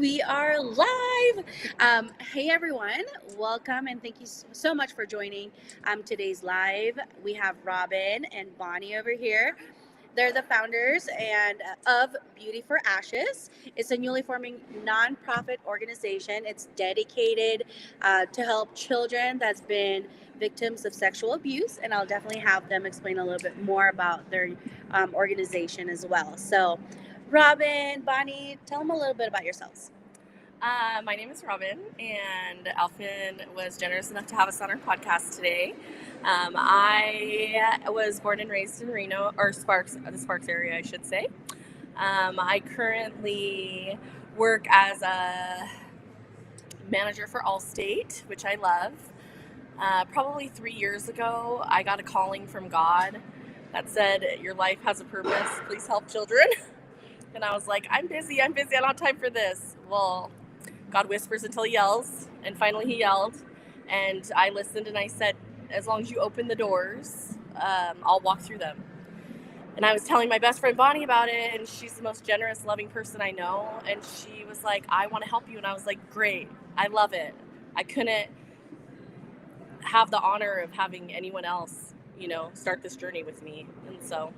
We are live. Hey everyone, welcome and thank you so much for joining today's live. We have Robin and Bonnie over here. They're the founders and of Beauty for Ashes. It's a newly forming nonprofit organization. It's dedicated to help children that's been victims of sexual abuse, and I'll definitely have them explain a little bit more about their organization as well. So, Robin, Bonnie, tell them a little bit about yourselves. My name is Robin, and Alfin was generous enough to have us on our podcast today. I was born and raised in Reno, or the Sparks area, I should say. I currently work as a manager for Allstate, which I love. Probably 3 years ago, I got a calling from God that said, "Your life has a purpose. Please help children." And I was like, I'm busy. I don't have time for this. Well, God whispers until he yells, and finally he yelled, and I listened, and I said, as long as you open the doors, I'll walk through them. And I was telling my best friend Bonnie about it, and she's the most generous, loving person I know, and she was like, I want to help you. And I was like, great, I love it. I couldn't have the honor of having anyone else, start this journey with me. And so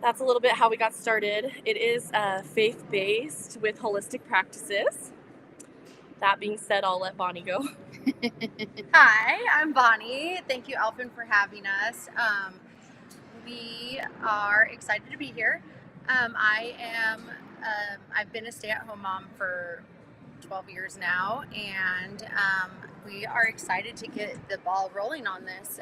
that's a little bit how we got started. It is faith-based with holistic practices. That being said, I'll let Bonnie go. Hi, I'm Bonnie. Thank you, Alfin, for having us. We are excited to be here. I've been a stay-at-home mom for 12 years now, and we are excited to get the ball rolling on this.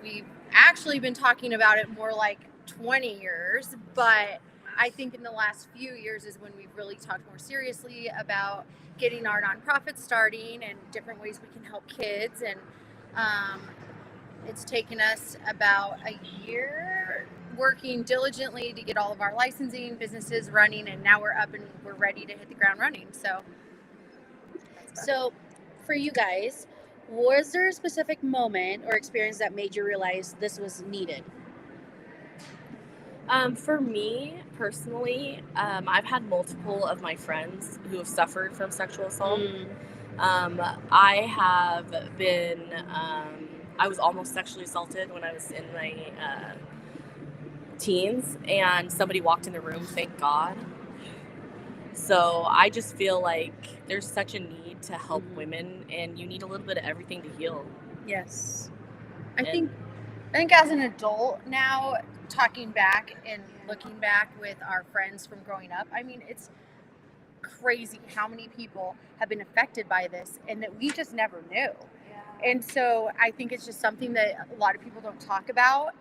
We've actually been talking about it more like 20 years, but I think in the last few years is when we've really talked more seriously about getting our nonprofit starting and different ways we can help kids. And it's taken us about a year working diligently to get all of our licensing businesses running, and now we're up and we're ready to hit the ground running. So for you guys, was there a specific moment or experience that made you realize this was needed? For me personally, I've had multiple of my friends who have suffered from sexual assault. I have been, I was almost sexually assaulted when I was in my teens, and somebody walked in the room, thank God. So I just feel like there's such a need to help women, and you need a little bit of everything to heal. Yes. I think as an adult now, talking back and looking back with our friends from growing up, I mean, it's crazy how many people have been affected by this and that we just never knew. Yeah. And so I think it's just something that a lot of people don't talk about.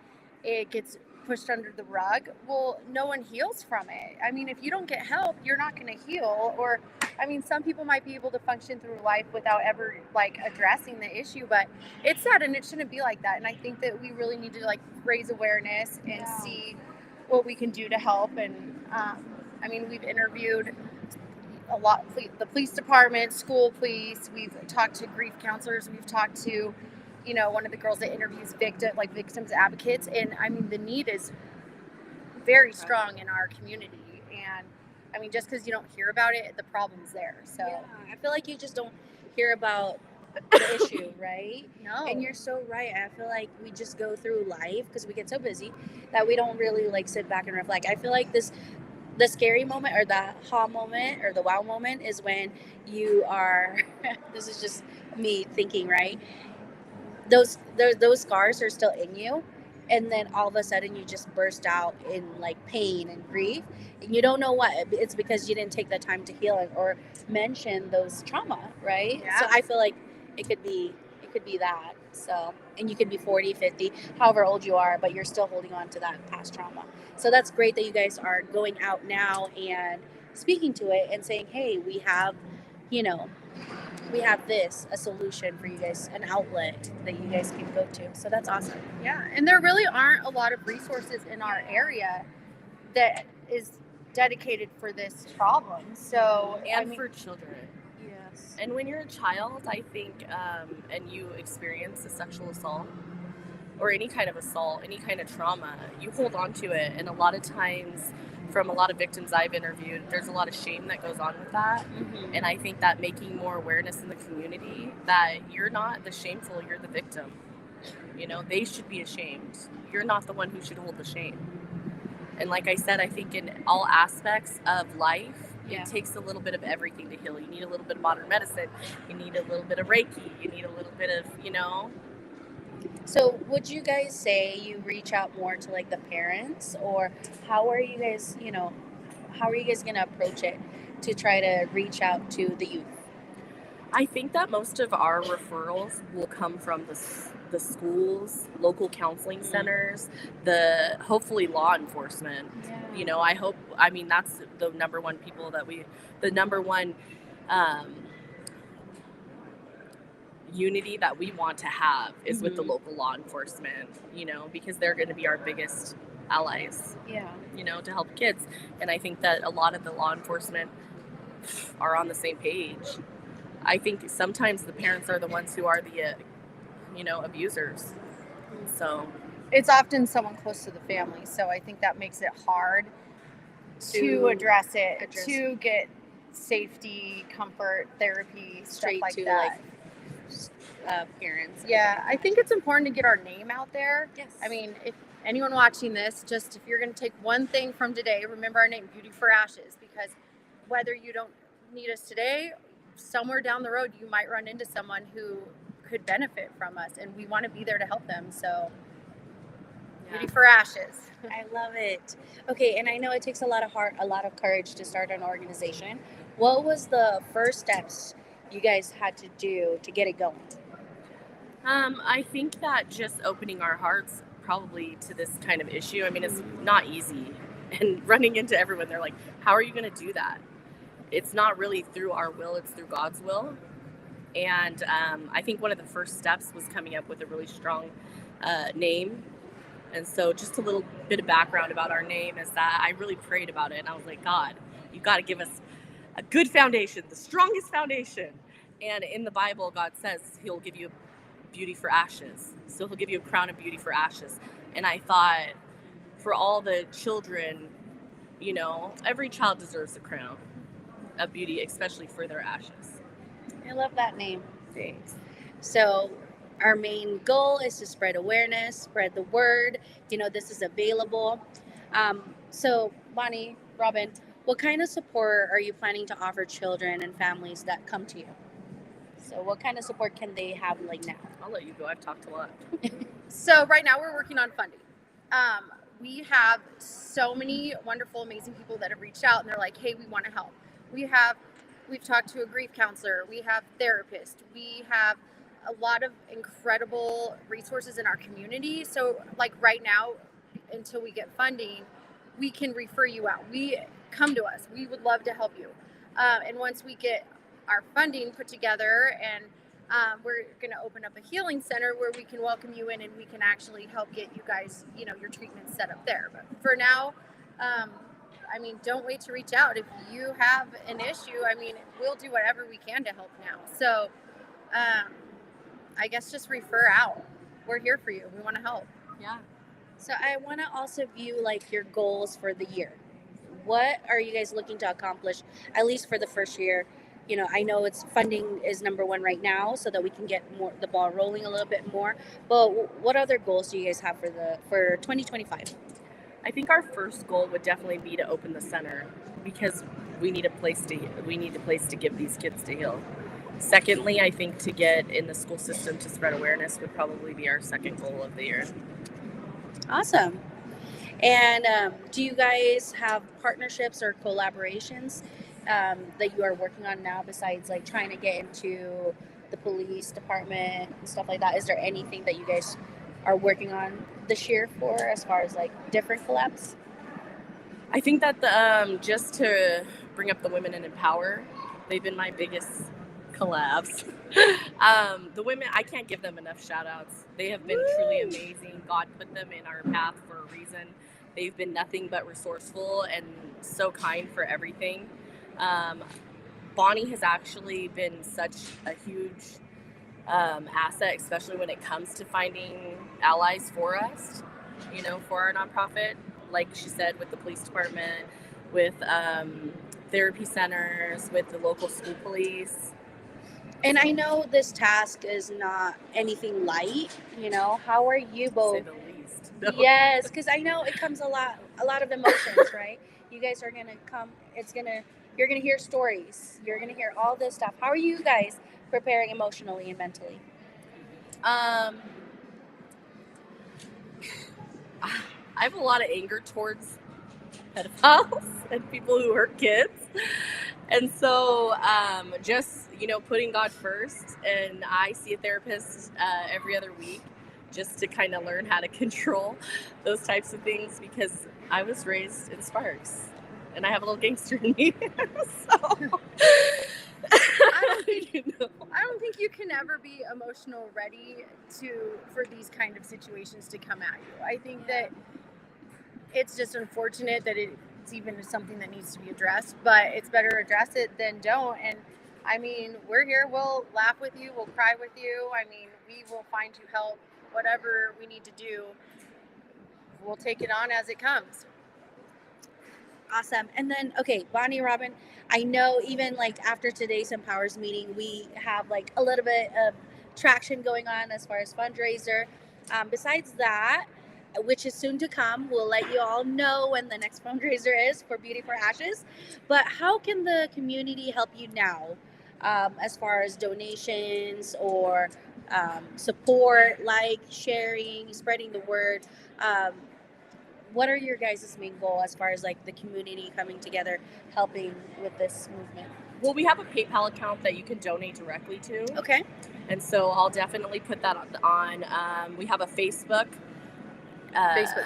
It gets pushed under the rug. Well, no one heals from it. I mean, if you don't get help, you're not going to heal. Or, I mean, some people might be able to function through life without ever addressing the issue, but it's sad and it shouldn't be like that. And I think that we really need to raise awareness and see what we can do to help. And I mean, we've interviewed a lot, the police department, school police. We've talked to grief counselors. We've talked to, one of the girls that interviews victims advocates. And I mean, the need is very strong in our community. And I mean, just because you don't hear about it, the problem's there. So yeah, I feel like you just don't hear about the issue, right? No. And you're so right. I feel like we just go through life because we get so busy that we don't really sit back and reflect. I feel like the scary moment or the ha moment or the wow moment is when you are, this is just me thinking, right? Those scars are still in you, and then all of a sudden you just burst out in pain and grief, and you don't know what it's because you didn't take the time to heal it or mention those trauma, right? Yeah. So I feel like it could be that. So, and you could be 40, 50, however old you are, but you're still holding on to that past trauma. So that's great that you guys are going out now and speaking to it and saying, hey, we have a solution for you guys, an outlet that you guys can go to. So that's awesome. Yeah, and there really aren't a lot of resources in our area that is dedicated for this problem. So For children. Yes. And when you're a child, I think, and you experience a sexual assault or any kind of assault, any kind of trauma, you hold on to it. And a lot of times from a lot of victims I've interviewed, there's a lot of shame that goes on with that. Mm-hmm. And I think that making more awareness in the community that you're not the shameful, you're the victim. They should be ashamed. You're not the one who should hold the shame. And like I said, I think in all aspects of life, Yeah. it takes a little bit of everything to heal. You need a little bit of modern medicine. You need a little bit of Reiki. You need a little bit of, So would you guys say you reach out more to like the parents, or how are you guys, how are you guys gonna approach it to try to reach out to the youth? I think that most of our referrals will come from the schools, local counseling centers, hopefully law enforcement. Yeah. I mean, that's the number one people the number one unity that we want to have is with the local law enforcement, because they're going to be our biggest allies, Yeah. to help kids. And I think that a lot of the law enforcement are on the same page. I think sometimes the parents are the ones who are the, abusers. So It's often someone close to the family, so I think that makes it hard to address it, to get safety, comfort, therapy, Straight stuff like to that. Parents. Yeah, I think it's important to get our name out there. Yes. I mean, if anyone watching this, just if you're going to take one thing from today, remember our name, Beauty for Ashes, because whether you don't need us today, somewhere down the road, you might run into someone who could benefit from us, and we want to be there to help them. So, Beauty for Ashes. I love it. Okay, and I know it takes a lot of heart, a lot of courage to start an organization. What was the first steps you guys had to do to get it going? I think that just opening our hearts probably to this kind of issue. I mean, it's not easy. And running into everyone, they're like, how are you going to do that? It's not really through our will, it's through God's will. And I think one of the first steps was coming up with a really strong name. And so just a little bit of background about our name is that I really prayed about it. And I was like, God, you got to give us a good foundation, the strongest foundation. And in the Bible, God says he'll give you beauty for ashes. So he'll give you a crown of beauty for ashes. And I thought, for all the children, every child deserves a crown of beauty, especially for their ashes. I love that name. Thanks. So our main goal is to spread awareness, spread the word. This is available. So Bonnie, Robin, what kind of support are you planning to offer children and families that come to you? So what kind of support can they have like now? I'll let you go. I've talked a lot. So right now we're working on funding. We have so many wonderful, amazing people that have reached out and they're like, hey, we want to help. We've talked to a grief counselor. We have therapists. We have a lot of incredible resources in our community. So like right now, until we get funding, we can refer you out. Come to us. We would love to help you. And once we get our funding put together, and we're going to open up a healing center where we can welcome you in and we can actually help get you guys, your treatment set up there. But for now, don't wait to reach out. If you have an issue, we'll do whatever we can to help now. So I guess just refer out. We're here for you. We want to help. Yeah. So I want to also view like your goals for the year. What are you guys looking to accomplish, at least for the first year? I know it's funding is number one right now, so that we can get the ball rolling a little bit more. But what other goals do you guys have for 2025? I think our first goal would definitely be to open the center, because we need a place to give these kids to heal. Secondly, I think to get in the school system to spread awareness would probably be our second goal of the year. Awesome. And do you guys have partnerships or collaborations that you are working on now, besides like trying to get into the police department and stuff like that? Is there anything that you guys are working on this year for, as far as like different collabs? I think that just to bring up the women and empower, they've been my biggest collabs. The women, I can't give them enough shout outs. They have been truly amazing. God put them in our path for a reason. They've been nothing but resourceful and so kind for everything. Bonnie has actually been such a huge asset, especially when it comes to finding allies for us, for our nonprofit. like she said, with the police department, with therapy centers, with the local school police. And I know this task is not anything light, How are you To say both? the least. No. Yes, because I know it comes a lot of emotions, right? You guys are gonna come. You're gonna hear stories. You're gonna hear all this stuff. How are you guys preparing emotionally and mentally? I have a lot of anger towards pedophiles and people who hurt kids. And so just, putting God first. And I see a therapist every other week just to kind of learn how to control those types of things, because I was raised in Sparks and I have a little gangster in me. So I don't think you can ever be emotional ready for these kind of situations to come at you. I think that it's just unfortunate that it's even something that needs to be addressed, but it's better to address it than don't. And I mean, we're here. We'll laugh with you. We'll cry with you. I mean, we will find you help. Whatever we need to do, we'll take it on as it comes. Awesome. And then, okay, Bonnie, Robin, I know even like after today's Empowers meeting, we have like a little bit of traction going on as far as fundraiser. Besides that, which is soon to come, we'll let you all know when the next fundraiser is for Beauty for Ashes. But how can the community help you now, as far as donations or support, like sharing, spreading the word? What are your guys' main goal as far as like the community coming together, helping with this movement? Well, we have a PayPal account that you can donate directly to. Okay. And so I'll definitely put that on. We have a Facebook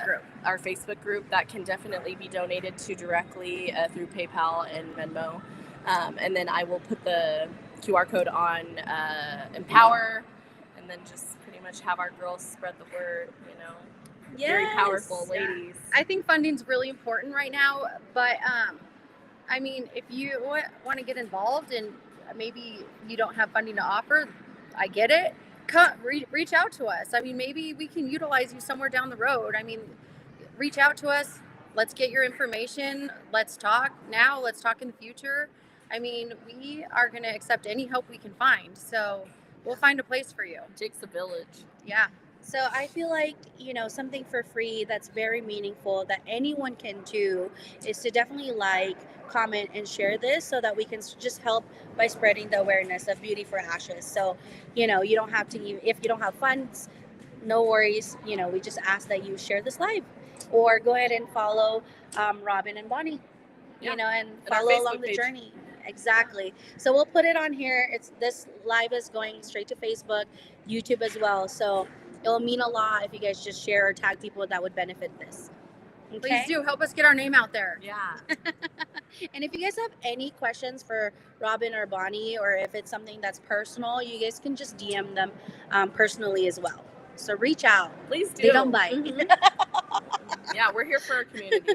group. Our Facebook group that can definitely be donated to directly through PayPal and Venmo. And then I will put the QR code on Empower, and then just pretty much have our girls spread the word, Yes. Very powerful ladies. I think funding's really important right now, but I mean, if you want to get involved and maybe you don't have funding to offer, I get it. Reach out to us. I mean, maybe we can utilize you somewhere down the road. I mean, reach out to us. Let's get your information. Let's talk now. Let's talk in the future. I mean, we are going to accept any help we can find. So we'll find a place for you. It takes a village. Yeah. So I feel like, something for free that's very meaningful that anyone can do is to definitely like, comment, and share this so that we can just help by spreading the awareness of Beauty for Ashes. So, you don't have to, if you don't have funds, no worries. We just ask that you share this live or go ahead and follow Robin and Bonnie, and follow along the journey. Exactly. So we'll put it on here. This live is going straight to Facebook, YouTube as well. So it'll mean a lot if you guys just share or tag people that would benefit this. Okay? Please do help us get our name out there. Yeah. And if you guys have any questions for Robin or Bonnie, or if it's something that's personal, you guys can just DM them personally as well. So reach out. Please do. They don't bite. Mm-hmm. Yeah, we're here for our community.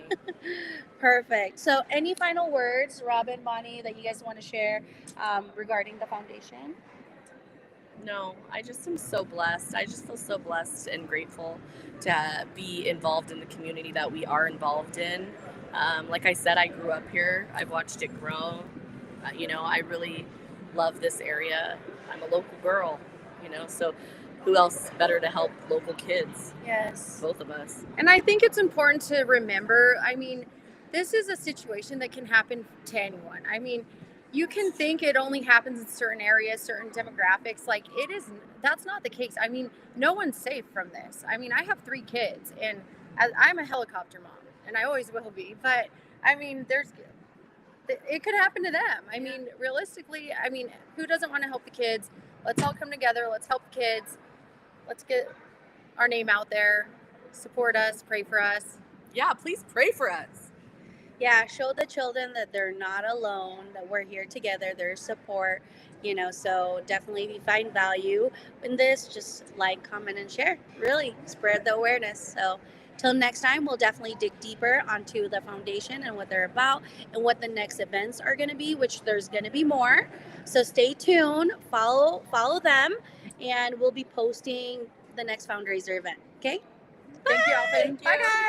Perfect. So any final words, Robin, Bonnie, that you guys want to share regarding the foundation? No, I just am so blessed. I just feel so blessed and grateful to be involved in the community that we are involved in. Like I said, I grew up here. I've watched it grow. I really love this area. I'm a local girl, so who else better to help local kids? Yes. Both of us. And I think it's important to remember, I mean, this is a situation that can happen to anyone. I mean, you can think it only happens in certain areas, certain demographics. Like that's not the case. I mean, no one's safe from this. I mean, I have 3 kids and I'm a helicopter mom and I always will be. But I mean, it could happen to them. I mean, realistically, who doesn't want to help the kids? Let's all come together. Let's help the kids. Let's get our name out there. Support us. Pray for us. Yeah, please pray for us. Yeah, show the children that they're not alone, that we're here together, there's support, so definitely if you find value in this, just like, comment, and share. Really, spread the awareness. So till next time, we'll definitely dig deeper onto the foundation and what they're about and what the next events are going to be, which there's going to be more. So stay tuned, follow them, and we'll be posting the next fundraiser event. Okay? Thank you, Alvin. Thank you. Bye, guys.